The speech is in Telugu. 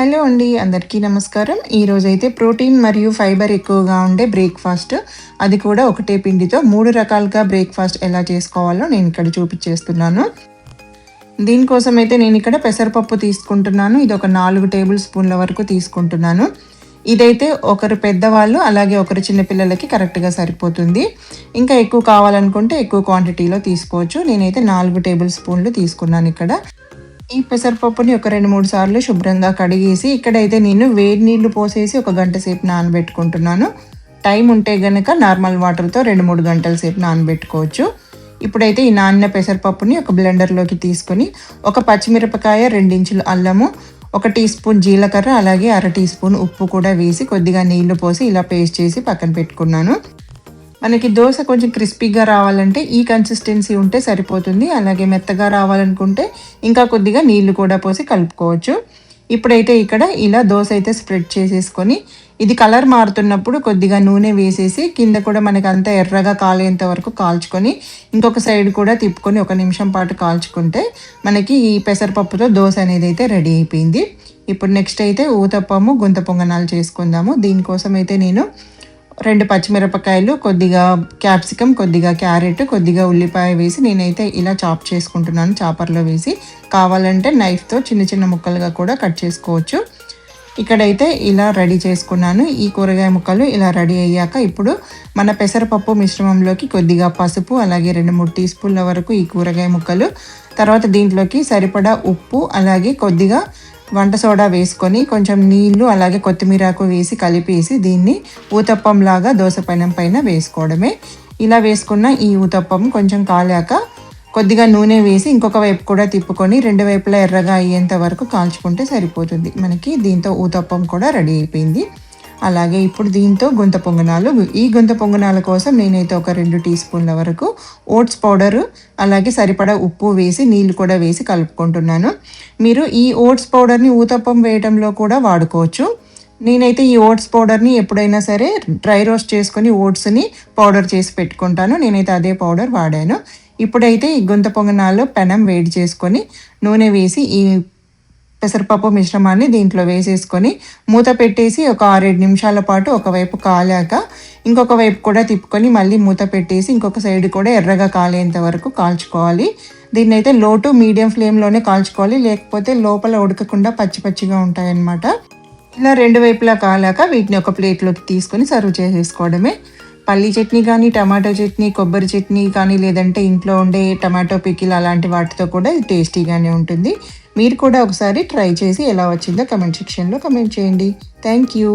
హలో అండి, అందరికీ నమస్కారం. ఈరోజైతే ప్రోటీన్ మరియు ఫైబర్ ఎక్కువగా ఉండే బ్రేక్‌ఫాస్ట్, అది కూడా ఒకటే పిండితో 3 రకాలుగా బ్రేక్‌ఫాస్ట్ ఎలా చేసుకోవాలో నేను ఇక్కడ చూపించేస్తున్నాను. దీనికోసమైతే నేను ఇక్కడ పెసరపప్పు తీసుకుంటున్నాను. ఇది ఒక 4 టేబుల్ స్పూన్ల వరకు తీసుకుంటున్నాను. ఇదైతే ఒకరు పెద్దవాళ్ళు, అలాగే ఒకరు చిన్న పిల్లలకి కరెక్ట్‌గా సరిపోతుంది. ఇంకా ఎక్కువ కావాలనుకుంటే ఎక్కువ క్వాంటిటీలో తీసుకోవచ్చు. నేనైతే 4 టేబుల్ స్పూన్లు తీసుకున్నాను ఇక్కడ. ఈ పెసరపప్పుని ఒక 2, 3 సార్లు శుభ్రంగా కడిగేసి ఇక్కడైతే నేను వేడి నీళ్లు పోసేసి ఒక గంట సేపు నానబెట్టుకుంటున్నాను. టైం ఉంటే గనక నార్మల్ వాటర్తో 2, 3 గంటల సేపు నానబెట్టుకోవచ్చు. ఇప్పుడైతే ఈ నానిన పెసరపప్పుని ఒక బ్లెండర్లోకి తీసుకొని ఒక పచ్చిమిరపకాయ, 2 ఇంచులు అల్లము, 1 టీ స్పూన్ జీలకర్ర, అలాగే 1/2 టీ స్పూన్ ఉప్పు కూడా వేసి కొద్దిగా నీళ్లు పోసి ఇలా పేస్ట్ చేసి పక్కన పెట్టుకున్నాను. మనకి దోశ కొంచెం క్రిస్పీగా రావాలంటే ఈ కన్సిస్టెన్సీ ఉంటే సరిపోతుంది. అలాగే మెత్తగా రావాలనుకుంటే ఇంకా కొద్దిగా నీళ్లు కూడా పోసి కలుపుకోవచ్చు. ఇప్పుడైతే ఇక్కడ ఇలా దోశ అయితే స్ప్రెడ్ చేసేసుకొని ఇది కలర్ మారుతున్నప్పుడు కొద్దిగా నూనె వేసేసి కింద కూడా మనకి అంతా ఎర్రగా కాలేంత వరకు కాల్చుకొని ఇంకొక సైడ్ కూడా తిప్పుకొని 1 నిమిషం పాటు కాల్చుకుంటే మనకి ఈ పెసరపప్పుతో దోశ అనేది అయితే రెడీ అయిపోయింది. ఇప్పుడు నెక్స్ట్ అయితే ఊతప్పము, గుంత పొంగనాలు చేసుకుందాము. దీనికోసం అయితే నేను 2 పచ్చిమిరపకాయలు, కొద్దిగా క్యాప్సికమ్, కొద్దిగా క్యారెట్, కొద్దిగా ఉల్లిపాయ వేసి నేనైతే ఇలా చాప్ చేసుకుంటున్నాను చాపర్లో వేసి. కావాలంటే నైఫ్తో చిన్న చిన్న ముక్కలుగా కూడా కట్ చేసుకోవచ్చు. ఇక్కడైతే ఇలా రెడీ చేసుకున్నాను. ఈ కూరగాయ ముక్కలు ఇలా రెడీ అయ్యాక ఇప్పుడు మన పెసరపప్పు మిశ్రమంలోకి కొద్దిగా పసుపు, అలాగే 2, 3 టీ స్పూన్ల వరకు ఈ కూరగాయ ముక్కలు, తర్వాత దీంట్లోకి సరిపడా ఉప్పు, అలాగే కొద్దిగా వంట సోడా వేసుకొని కొంచెం నీళ్లు, అలాగే కొత్తిమీరాకు వేసి కలిపేసి దీన్ని ఊతప్పంలాగా దోశ పెనం పైన వేసుకోవడమే. ఇలా వేసుకున్న ఈ ఊతప్పం కొంచెం కాలాక కొద్దిగా నూనె వేసి ఇంకొక వైపు కూడా తిప్పుకొని 2 వైపులా ఎర్రగా అయ్యేంత వరకు కాల్చుకుంటే సరిపోతుంది. మనకి దీంతో ఊతప్పం కూడా రెడీ అయిపోయింది. అలాగే ఇప్పుడు దీంతో గుంత పొంగనాలు. ఈ గుంత పొంగనాల కోసం నేనైతే ఒక 2 టీ స్పూన్ల వరకు ఓట్స్ పౌడరు, అలాగే సరిపడా ఉప్పు వేసి నీళ్ళు కూడా వేసి కలుపుకుంటున్నాను. మీరు ఈ ఓట్స్ పౌడర్ని ఊతప్పం వేయడంలో కూడా వాడుకోవచ్చు. నేనైతే ఈ ఓట్స్ పౌడర్ని ఎప్పుడైనా సరే డ్రై రోస్ట్ చేసుకొని ఓట్స్ని పౌడర్ చేసి పెట్టుకుంటాను. నేనైతే అదే పౌడర్ వాడాను. ఇప్పుడైతే ఈ గుంత పొంగనాలు పెనం వేడి చేసుకొని నూనె వేసి ఈ పెసరపప్పు మిశ్రమాన్ని దీంట్లో వేసేసుకొని మూత పెట్టేసి ఒక 6-7 నిమిషాల పాటు ఒకవైపు కాలాక ఇంకొక వైపు కూడా తిప్పుకొని మళ్ళీ మూత పెట్టేసి ఇంకొక సైడ్ కూడా ఎర్రగా కాలేంత వరకు కాల్చుకోవాలి. దీన్ని అయితే లో టు మీడియం ఫ్లేమ్లోనే కాల్చుకోవాలి, లేకపోతే లోపల ఉడకకుండా పచ్చి పచ్చిగా ఉంటాయన్నమాట. ఇలా 2 వైపులా కాలాక వీటిని ఒక ప్లేట్లోకి తీసుకొని సర్వ్ చేసేసుకోవడమే. పల్లీ చట్నీ కానీ, టమాటో చట్నీ, కొబ్బరి చట్నీ కానీ, లేదంటే ఇంట్లో ఉండే టమాటో పికిల్ అలాంటి వాటితో కూడా ఇది టేస్టీగానే ఉంటుంది. మీరు కూడా ఒకసారి ట్రై చేసి ఎలా వచ్చిందో కమెంట్ సెక్షన్లో కమెంట్ చేయండి. Thank you.